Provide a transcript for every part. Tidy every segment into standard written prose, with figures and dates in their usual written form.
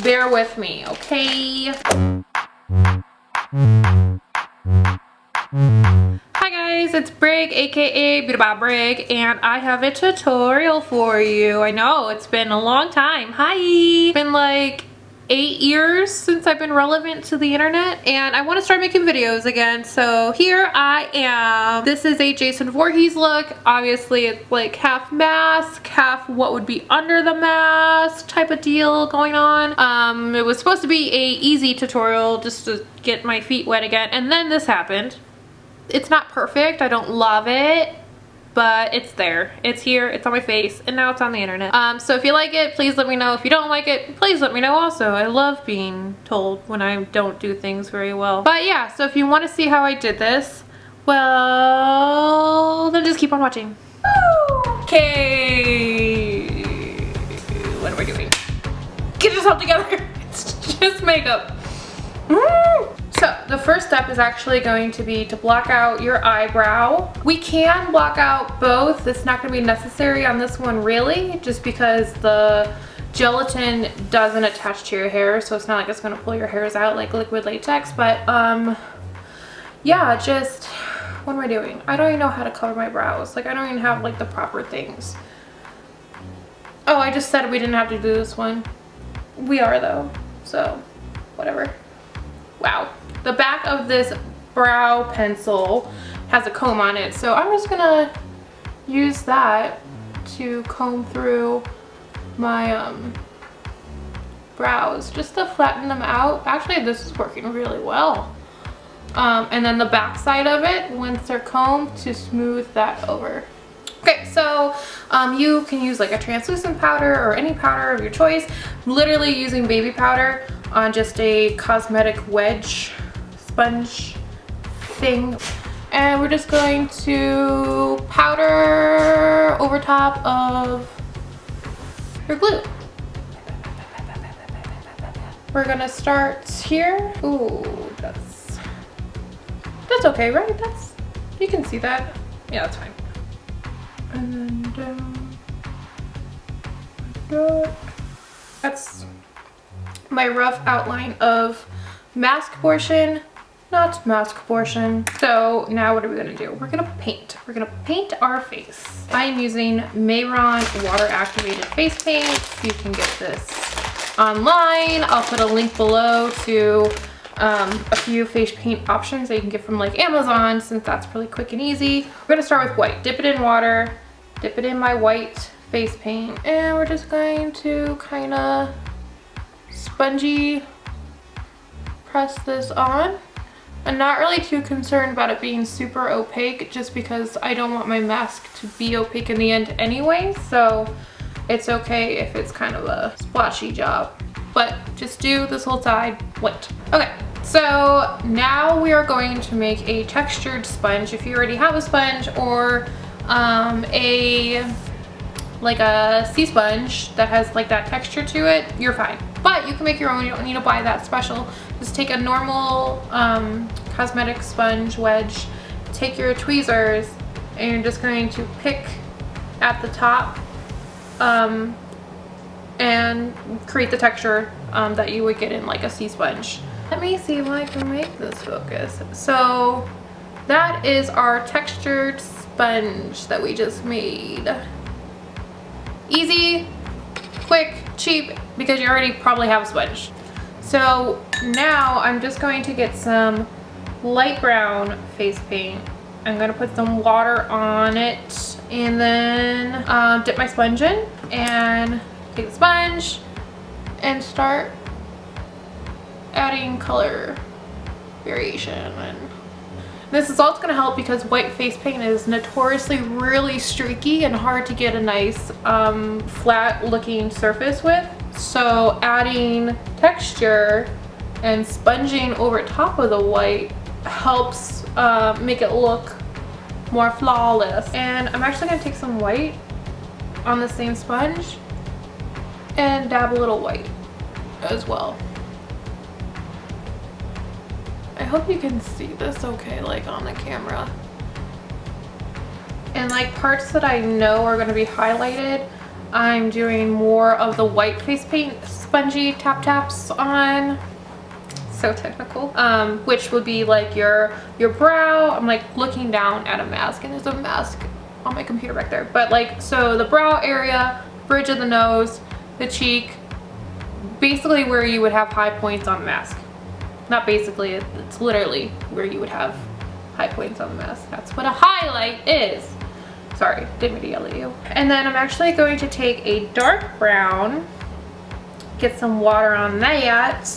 bear with me, okay? Hi guys, it's Brig, aka Beauty by Brig, and I have a tutorial for you. I know, it's been a long time. Hi! It's been like 8 years since I've been relevant to the internet, and I want to start making videos again, so here I am. This is a Jason Voorhees look. Obviously it's like half mask, half what would be under the mask type of deal going on. It was supposed to be a easy tutorial just to get my feet wet again, and then this happened. It's not perfect, I don't love it, but it's there, it's here, it's on my face, and now it's on the internet. So if you like it, please let me know. If you don't like it, please let me know also. I love being told when I don't do things very well. But yeah, so if you want to see how I did this, well, then just keep on watching. Okay, what am I doing? Get yourself together. It's just makeup. So the first step is actually going to be to block out your eyebrow. We can block out both. It's not going to be necessary on this one really, just because the gelatin doesn't attach to your hair, so it's not like it's going to pull your hairs out like liquid latex. But yeah, just, what am I doing? I don't even know how to cover my brows. Like, I don't even have like the proper things. Oh, I just said we didn't have to do this one. We are though, so whatever. Wow. The back of this brow pencil has a comb on it, so I'm just gonna use that to comb through my brows just to flatten them out. Actually, this is working really well. And then the back side of it, once they're combed, to smooth that over. Okay, so you can use like a translucent powder or any powder of your choice. I'm literally using baby powder on just a cosmetic wedge sponge thing, and we're just going to powder over top of your glue. We're gonna start here. Ooh, that's okay, right? You can see that. Yeah, that's fine. And then down like that. That's my rough outline of mask portion, not mask portion. So now what are we gonna do? We're gonna paint. We're gonna paint our face. I am using Mayron water activated face paint. You can get this online. I'll put a link below to a few face paint options that you can get from like Amazon, since that's really quick and easy. We're gonna start with white. Dip it in water, dip it in my white face paint, and we're just going to kind of spongy press this on. I'm not really too concerned about it being super opaque, just because I don't want my mask to be opaque in the end anyway, so it's okay if it's kind of a splotchy job. But just do this whole side white. Okay, so now we are going to make a textured sponge. If you already have a sponge or like a sea sponge that has like that texture to it, you're fine. But you can make your own, you don't need to buy that special. Just take a normal cosmetic sponge wedge, take your tweezers, and you're just going to pick at the top and create the texture that you would get in like a sea sponge. Let me see if I can make this focus. So that is our textured sponge that we just made. Easy, quick, cheap, because you already probably have a sponge. So now I'm just going to get some light brown face paint. I'm gonna put some water on it, and then dip my sponge in and take the sponge and start adding color variation. And this is also going to help because white face paint is notoriously really streaky and hard to get a nice flat looking surface with. So adding texture and sponging over top of the white helps make it look more flawless. And I'm actually going to take some white on the same sponge and dab a little white as well. I hope you can see this okay, like on the camera. And like parts that I know are going to be highlighted, I'm doing more of the white face paint spongy tap taps on. So technical. Which would be like your brow. I'm like looking down at a mask, and there's a mask on my computer back there. But like, so the brow area, bridge of the nose, the cheek, basically where you would have high points on the mask. Not basically, it's literally where you would have high points on the mask. That's what a highlight is. Sorry, didn't mean to yell at you. And then I'm actually going to take a dark brown, get some water on that,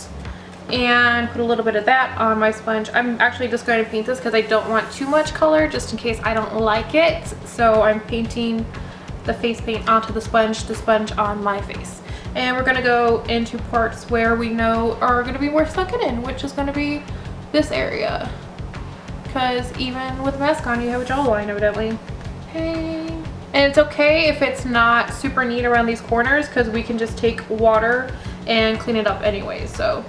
and put a little bit of that on my sponge. I'm actually just going to paint this because I don't want too much color, just in case I don't like it. So I'm painting the face paint onto the sponge on my face. And we're gonna go into parts where we know are gonna be more sunken in, which is gonna be this area. Because even with a mask on, you have a jawline evidently. Okay. And it's okay if it's not super neat around these corners, because we can just take water and clean it up anyway. So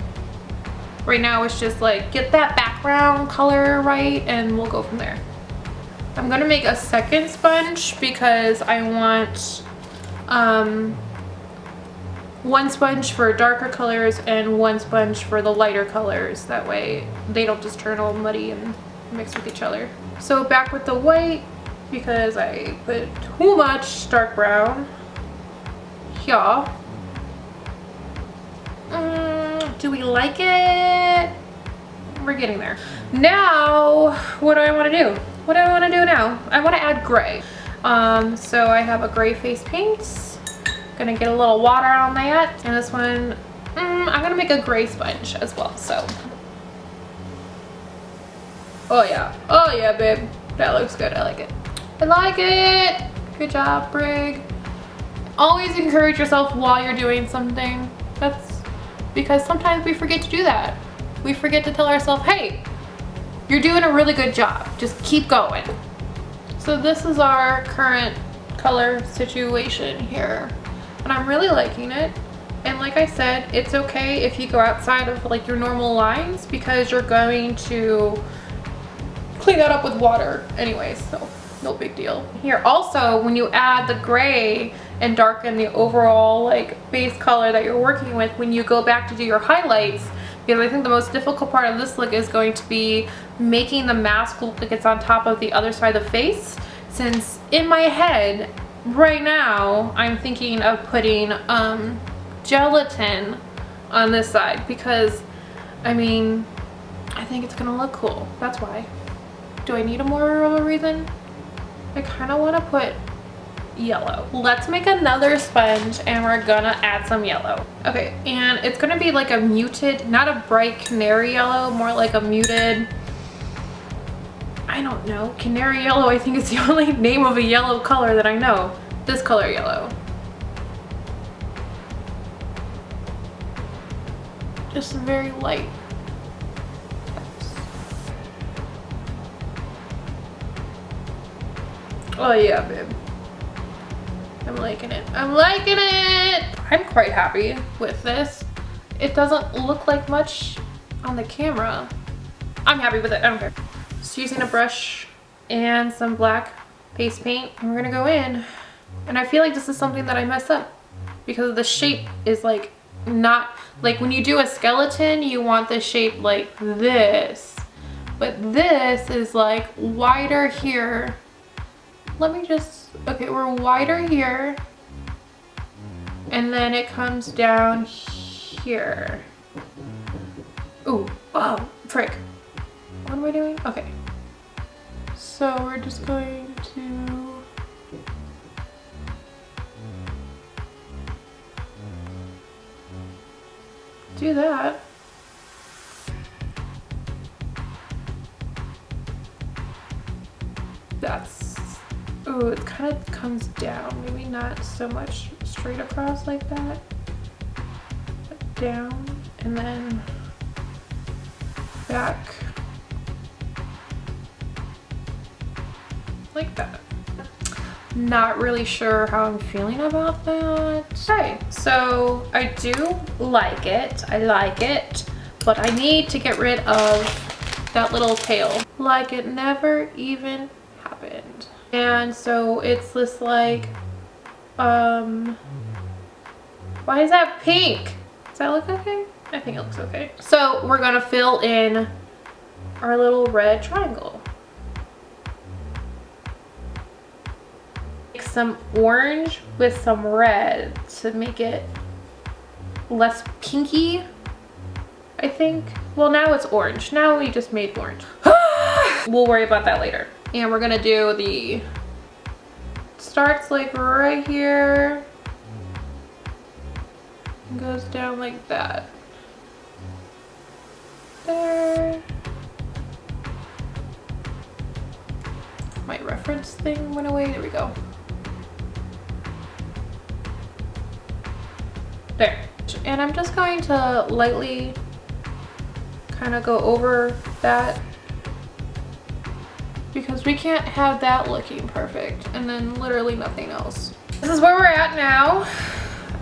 right now it's just like get that background color right, and we'll go from there. I'm gonna make a second sponge because I want one sponge for darker colors and one sponge for the lighter colors. That way they don't just turn all muddy and mix with each other. So back with the white, because I put too much dark brown. Yeah. Do we like it? We're getting there. Now, what do I want to do? What do I want to do now? I want to add gray. So I have a gray face paint. Gonna get a little water on that, and this one I'm gonna make a gray sponge as well. So oh yeah babe, that looks good. I like it. I like it. Good job, Brig. Always encourage yourself while you're doing something. That's because sometimes we forget to do that. We forget to tell ourselves, hey, you're doing a really good job, just keep going. So this is our current color situation here, and I'm really liking it. And like I said, it's okay if you go outside of like your normal lines, because you're going to clean that up with water anyways, so no big deal. Here also, when you add the gray and darken the overall like base color that you're working with, when you go back to do your highlights, because I think the most difficult part of this look is going to be making the mask look like it's on top of the other side of the face, since in my head right now I'm thinking of putting gelatin on this side, because I mean, I think it's gonna look cool. That's why. Do I need a more of a reason? I kind of want to put yellow. Let's make another sponge and we're gonna add some yellow. Okay, and it's gonna be like a muted, not a bright canary yellow, more like a muted, I don't know, canary yellow. I think it's the only name of a yellow color that I know. This color yellow. Just very light. Oh yeah, babe. I'm liking it. I'm liking it! I'm quite happy with this. It doesn't look like much on the camera. I'm happy with it. I don't care. Just using a brush and some black face paint, and we're gonna go in. And I feel like this is something that I mess up, because the shape is like not, like when you do a skeleton, you want the shape like this. But this is like wider here. Let me just, okay, we're wider here, and then it comes down here. Ooh, oh, frick. What am I doing? Okay. So we're just going to do that. That's, ooh, it kind of comes down. Maybe not so much straight across like that. But down and then back like that. Not really sure how I'm feeling about that. Okay, so I do like it. I like it, but I need to get rid of that little tail. Like it never even happened. And so it's this like Why is that pink? Does that look okay? I think it looks okay. So we're gonna fill in our little red triangle. Make some orange with some red to make it less pinky, I think. Well, now it's orange. Now we just made orange. We'll worry about that later. And we're gonna do the, starts like right here, and goes down like that. There. My reference thing went away, there we go. There. And I'm just going to lightly kind of go over that because we can't have that looking perfect and then literally nothing else. This is where we're at now.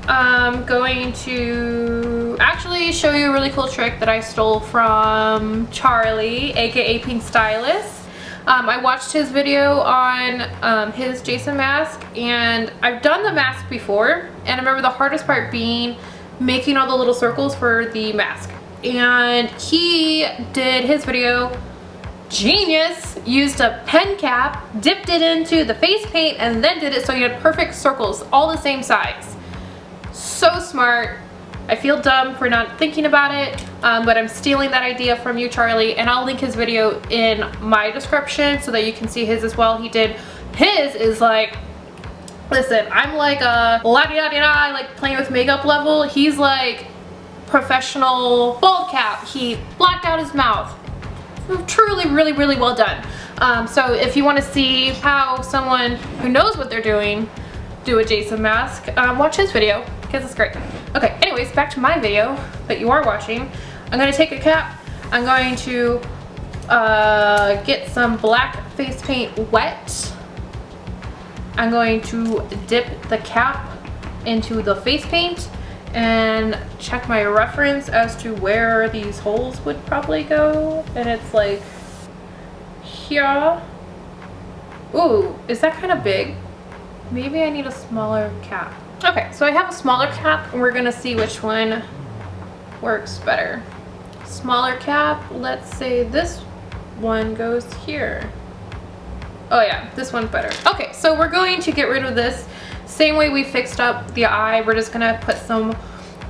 I'm going to actually show you a really cool trick that I stole from Charlie, aka Pink Stylist. I watched his video on his Jason mask, and I've done the mask before, and I remember the hardest part being making all the little circles for the mask. And he did his video, genius, used a pen cap, dipped it into the face paint, and then did it so you had perfect circles, all the same size. So smart. I feel dumb for not thinking about it, but I'm stealing that idea from you, Charlie, and I'll link his video in my description so that you can see his as well. He did, his is like, listen, I'm like a la-di-da-di-da, like playing with makeup level. He's like professional bald cap. He blacked out his mouth. Truly, really, really well done. So if you want to see how someone who knows what they're doing do a Jason mask, watch his video because it's great. Okay, anyways, back to my video that you are watching. I'm going to take a cap. I'm going to get some black face paint wet. I'm going to dip the cap into the face paint and check my reference as to where these holes would probably go. And it's like here. Ooh, is that kind of big? Maybe I need a smaller cap. Okay, so I have a smaller cap and we're gonna see which one works better. Smaller cap, let's say this one goes here. Oh yeah, this one's better. Okay, so we're going to get rid of this. Same way we fixed up the eye, we're just gonna put some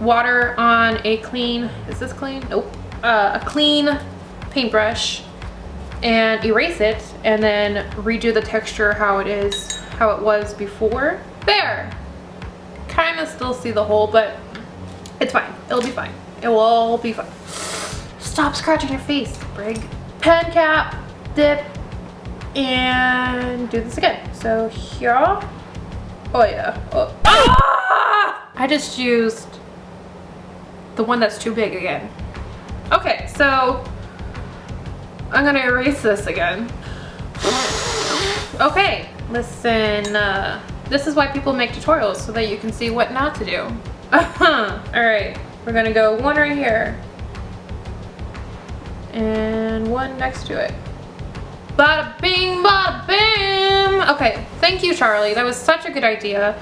water on a clean, is this clean? Nope. A clean paintbrush and erase it and then redo the texture how it was before. There. Kind of still see the hole, but it's fine. It'll be fine. It will all be fine. Stop scratching your face, Brig. Pen cap, dip, and do this again. So here. Oh yeah. Oh. Ah! I just used the one that's too big again. Okay, so I'm gonna erase this again. Okay, listen, this is why people make tutorials, so that you can see what not to do. Alright, we're gonna go one right here. And one next to it. Bada bing, bada bam! Okay, thank you, Charlie. That was such a good idea.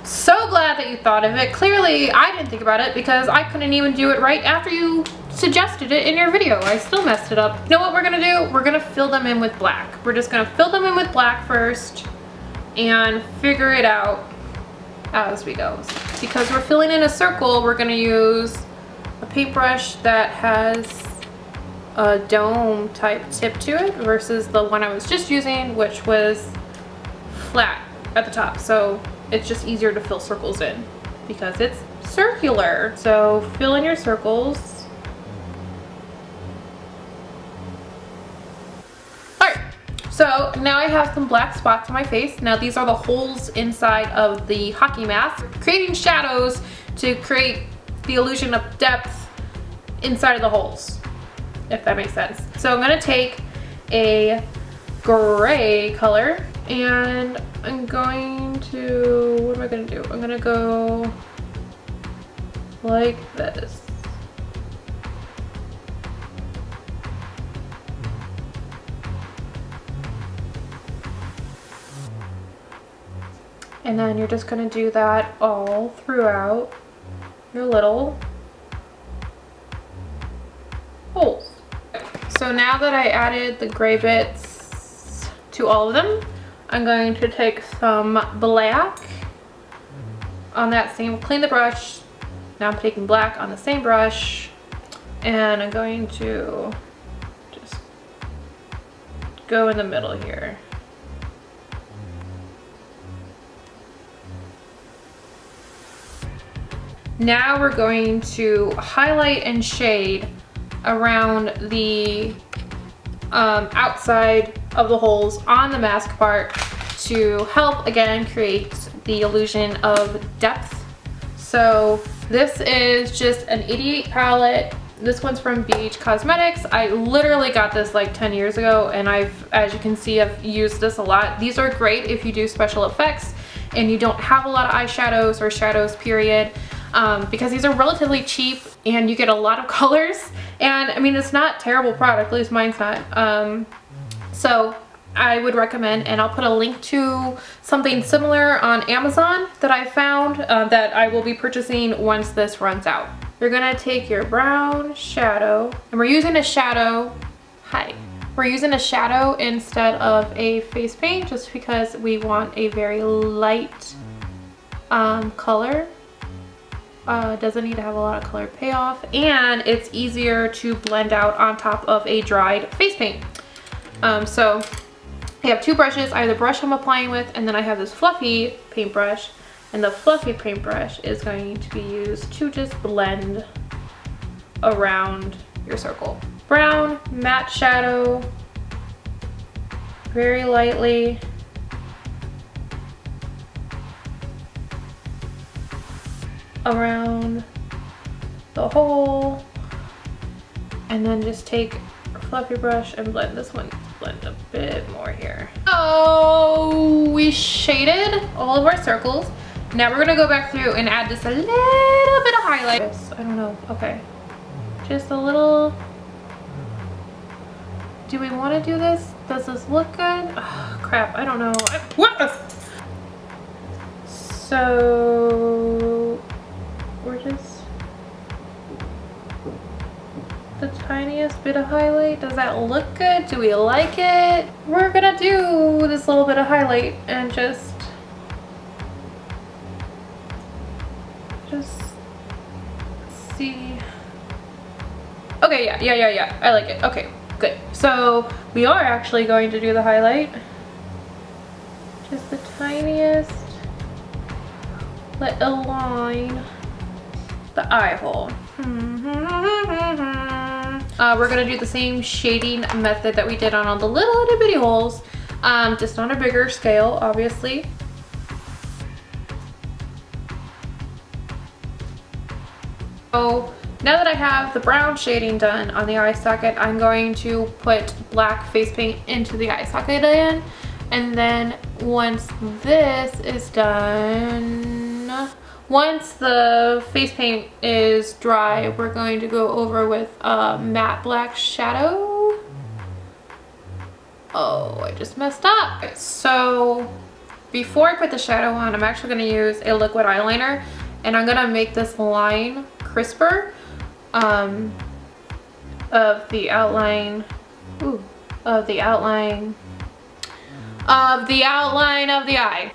So glad that you thought of it. Clearly, I didn't think about it because I couldn't even do it right after you suggested it in your video. I still messed it up. You know what we're gonna do? We're gonna fill them in with black. We're just gonna fill them in with black first and figure it out as we go. Because we're filling in a circle, we're gonna use a paintbrush that has a dome type tip to it versus the one I was just using, which was flat at the top. So it's just easier to fill circles in because it's circular. So fill in your circles. So now I have some black spots on my face. Now these are the holes inside of the hockey mask, creating shadows to create the illusion of depth inside of the holes, if that makes sense. So I'm gonna take a gray color and I'm going to, what am I gonna do? I'm gonna go like this. And then you're just gonna do that all throughout your little holes. So now that I added the gray bits to all of them, I'm going to take some black on that same, clean the brush. Now I'm taking black on the same brush, and I'm going to just go in the middle here. Now we're going to highlight and shade around the outside of the holes on the mask part to help again create the illusion of depth. So this is just an 88 palette. This one's from BH Cosmetics. I literally got this like 10 years ago, and as you can see, I've used this a lot. These are great if you do special effects and you don't have a lot of eyeshadows or shadows period. Because these are relatively cheap and you get a lot of colors, and I mean, it's not terrible product, at least mine's not. So I would recommend, and I'll put a link to something similar on Amazon that I found that I will be purchasing once this runs out. You're gonna take your brown shadow, and we're using a shadow, we're using a shadow instead of a face paint just because we want a very light color. Doesn't need to have a lot of color payoff, and it's easier to blend out on top of a dried face paint. So I have two brushes. I have the brush I'm applying with, and then I have this fluffy paintbrush, and the fluffy paintbrush is going to be used to just blend around your circle. Brown matte shadow, very lightly. Around the hole, and then just take a fluffy brush and blend this one, blend a bit more here. Oh, we shaded all of our circles. Now we're gonna go back through and add just a little bit of highlight. I don't know, okay. Just a little. Do we wanna do this? Does this look good? Oh, crap, I don't know. So we're just the tiniest bit of highlight. Does that look good? Do we like it? We're gonna do this little bit of highlight and just see. Okay, yeah, I like it. Okay, good. So we are actually going to do the highlight, just the tiniest little line, the eye hole. We're gonna do the same shading method that we did on all the little itty bitty holes, just on a bigger scale, obviously. So now that I have the brown shading done on the eye socket, I'm going to put black face paint into the eye socket again. And then once this is done, once the face paint is dry, we're going to go over with a matte black shadow. Oh, I just messed up. So before I put the shadow on, I'm actually going to use a liquid eyeliner, and I'm going to make this line crisper of the outline, of the outline of the eye.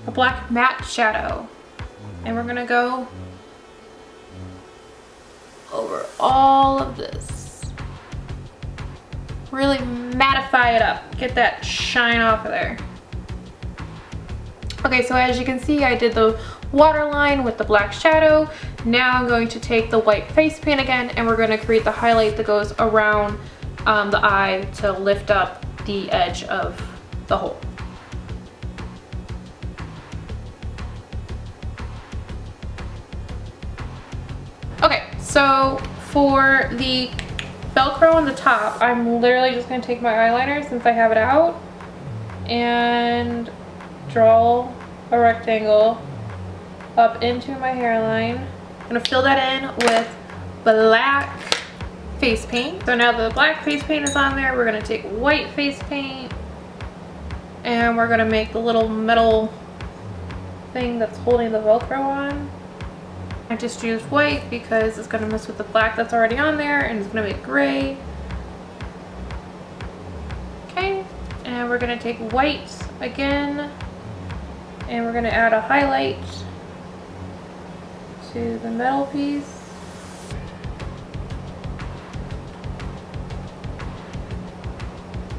A black matte shadow, and we're gonna go over all of this, really mattify it up, get that shine off of there. Okay, so as you can see, I did the waterline with the black shadow. Now I'm going to take the white face paint again, and we're going to create the highlight that goes around the eye to lift up the edge of the hole. Okay, so for the Velcro on the top, I'm literally just going to take my eyeliner since I have it out and draw a rectangle up into my hairline. I'm going to fill that in with black face paint. So now the black face paint is on there, we're gonna take white face paint and we're gonna make the little metal thing that's holding the Velcro on. I just used white because it's gonna mess with the black that's already on there and it's gonna make gray. Okay, and we're gonna take white again and we're gonna add a highlight to the metal piece.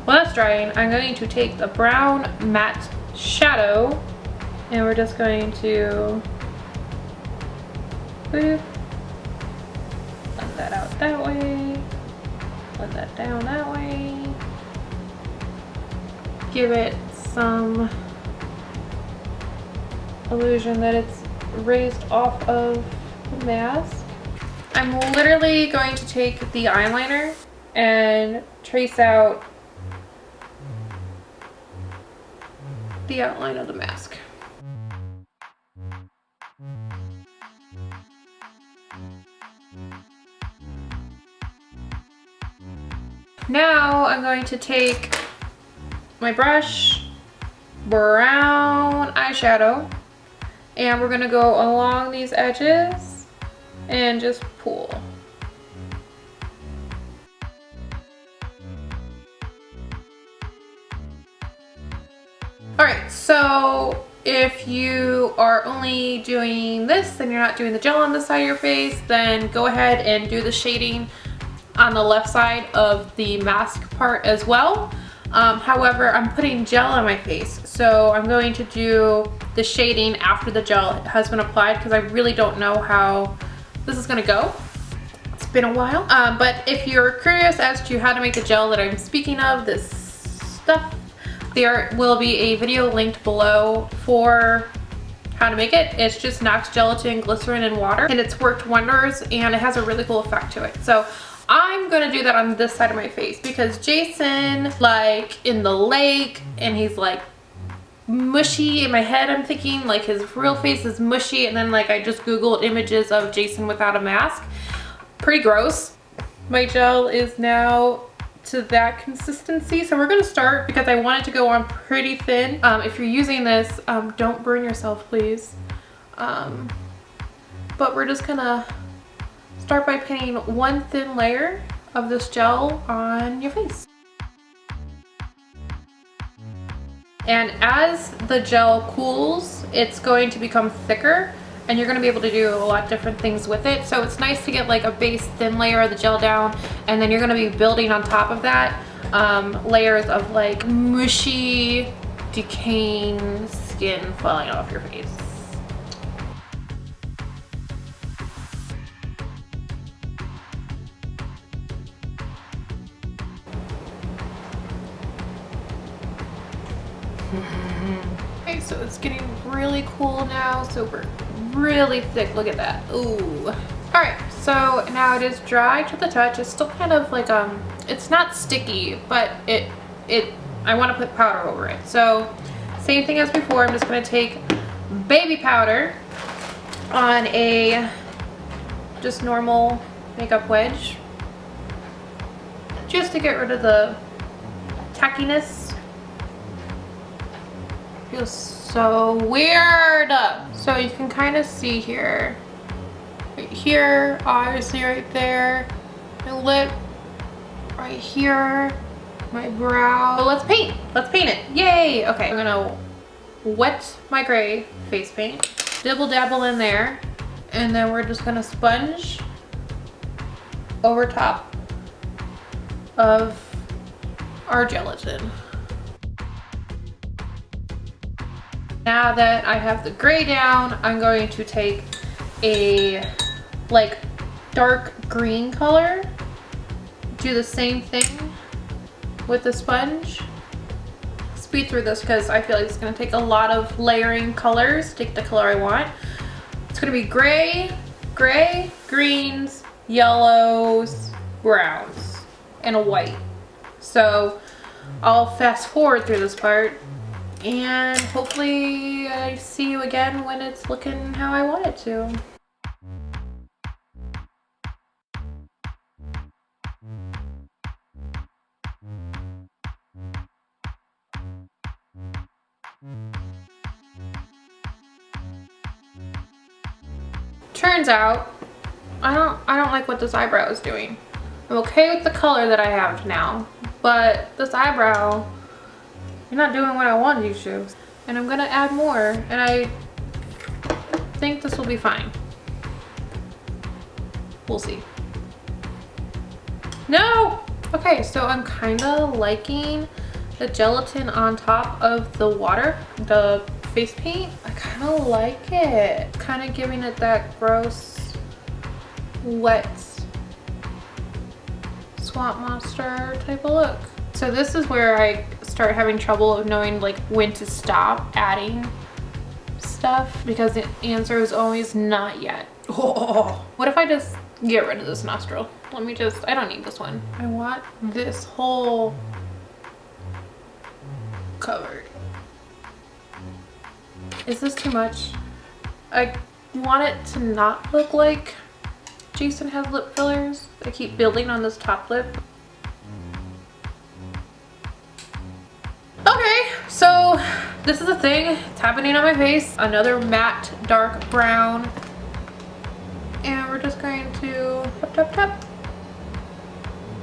While that's drying, I'm going to take the brown matte shadow and we're just going to boop, blend that out that way, blend that down that way, give it some illusion that it's raised off of the mask. I'm literally going to take the eyeliner and trace out the outline of the mask. Now I'm going to take my brush, brown eyeshadow, and we're gonna go along these edges and just pull. Alright, so if you are only doing this and you're not doing the gel on this side of your face, then go ahead and do the shading on the left side of the mask part as well. However, I'm putting gel on my face, so I'm going to do the shading after the gel has been applied because I really don't know how this is gonna go. It's been a while. But if you're curious as to how to make the gel that I'm speaking of, this stuff, there will be a video linked below for how to make it. It's just Knox gelatin, glycerin, and water, and it's worked wonders and it has a really cool effect to it. So I'm gonna do that on this side of my face because Jason, like in the lake, and he's like mushy. In my head I'm thinking like his real face is mushy, and then like I just googled images of Jason without a mask. Pretty gross. My gel is now to that consistency, so we're gonna start because I want it to go on pretty thin. If you're using this, don't burn yourself, please. But we're just gonna start by painting one thin layer of this gel on your face. And as the gel cools, it's going to become thicker and you're gonna be able to do a lot of different things with it. So it's nice to get like a base thin layer of the gel down, and then you're gonna be building on top of that layers of like mushy, decaying skin falling off your face. Okay, so it's getting really cool now, so we're really thick. Look at that. Ooh. All right, so now it is dry to the touch. It's still kind of like it's not sticky, but I want to put powder over it. So same thing as before. I'm just gonna take baby powder on a just normal makeup wedge, just to get rid of the tackiness. Feels so weird. So you can kind of see here, right here, obviously right there, my lip, right here, my brow. So let's paint it, yay. Okay, I'm gonna wet my gray face paint, dibble dabble in there, and then we're just gonna sponge over top of our gelatin. Now that I have the gray down, I'm going to take a like dark green color, do the same thing with the sponge. Speed through this because I feel like it's going to take a lot of layering colors to get the color I want. It's going to be gray, greens, yellows, browns, and a white. So I'll fast forward through this part, and hopefully I see you again when it's looking how I want it to. Turns out, I don't like what this eyebrow is doing. I'm okay with the color that I have now, but this eyebrow, you're not doing what I wanted you to. And I'm gonna add more, and I think this will be fine. We'll see. No! Okay, so I'm kinda liking the gelatin on top of the water, the face paint. I kinda like it. Kinda giving it that gross, wet, swamp monster type of look. So this is where I start having trouble of knowing like when to stop adding stuff, because the answer is always not yet. Oh. What if I just get rid of this nostril? Let me just, I don't need this one. I want this whole covered. Is this too much? I want it to not look like Jason has lip fillers. I keep building on this top lip. Okay, so this is a thing. It's happening on my face. Another matte dark brown. And we're just going to tap, tap, tap.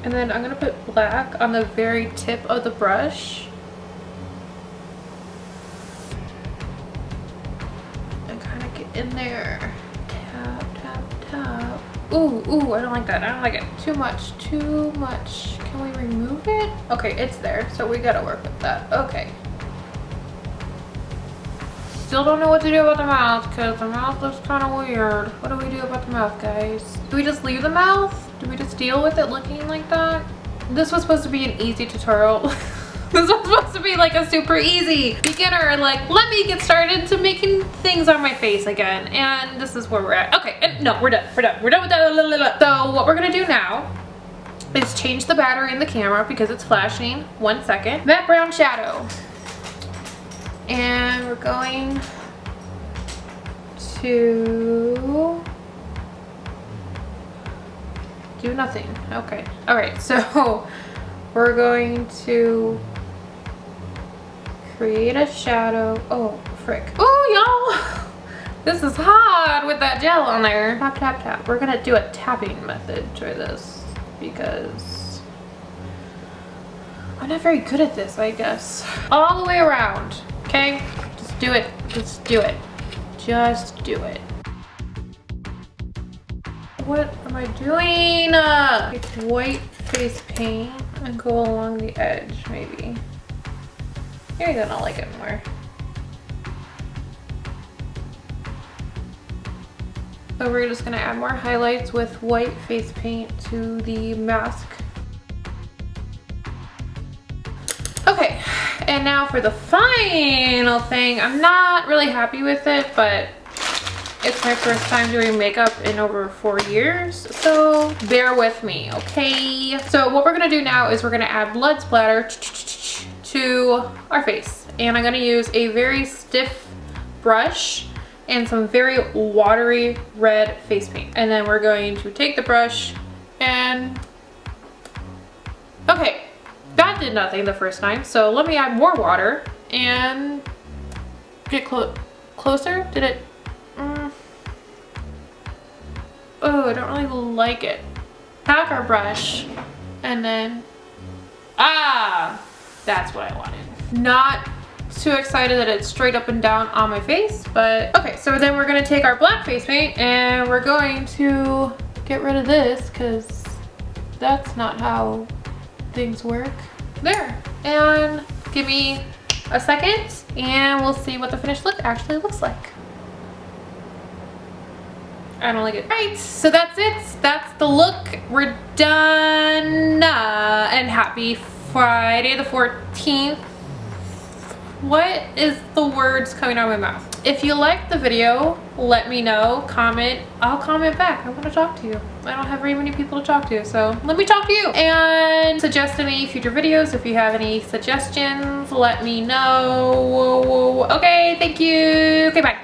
And then I'm gonna put black on the very tip of the brush. And kind of get in there. Tap, tap, tap. Ooh, ooh, I don't like that. I don't like it. Too much, too much. Can we remove it? Okay, it's there, so we gotta work with that. Okay. Still don't know what to do about the mouth, because the mouth looks kind of weird. What do we do about the mouth, guys? Do we just leave the mouth? Do we just deal with it looking like that? This was supposed to be an easy tutorial. This was supposed to be like a super easy beginner, like, let me get started to making things on my face again. And this is where we're at. Okay, and no, we're done. We're done. We're done with that. So what we're gonna do now is change the battery in the camera because it's flashing. 1 second. That brown shadow. And we're going to do nothing. Okay. All right. So we're going to create a shadow. Oh, frick. Oh, y'all. This is hard with that gel on there. Tap, tap, tap. We're going to do a tapping method for this because I'm not very good at this, I guess. All the way around. Okay, just do it. Just do it. Just do it. What am I doing? It's white face paint and go along the edge, maybe. Maybe then I'll like it more. So we're just gonna add more highlights with white face paint to the mask. Okay, and now for the final thing. I'm not really happy with it, but it's my first time doing makeup in over 4 years, so bear with me, okay? So what we're gonna do now is we're gonna add blood splatter to our face. And I'm gonna use a very stiff brush and some very watery red face paint. And then we're going to take the brush and, okay. That did nothing the first time, so let me add more water and get closer. Did it? Oh, I don't really like it. Pack our brush and then, that's what I wanted. Not too excited that it's straight up and down on my face, but okay. So then we're gonna take our black face paint and we're going to get rid of this because that's not how things work. There, and give me a second and we'll see what the finished look actually looks like. I don't like it. Right, so that's it. That's the look. We're done. And happy Friday the 14th. What is the words coming out of my mouth? If you liked the video, let me know, comment. I'll comment back. I want to talk to you. I don't have very many people to talk to, so let me talk to you. And suggest any future videos. If you have any suggestions, let me know. Okay, thank you. Okay, bye.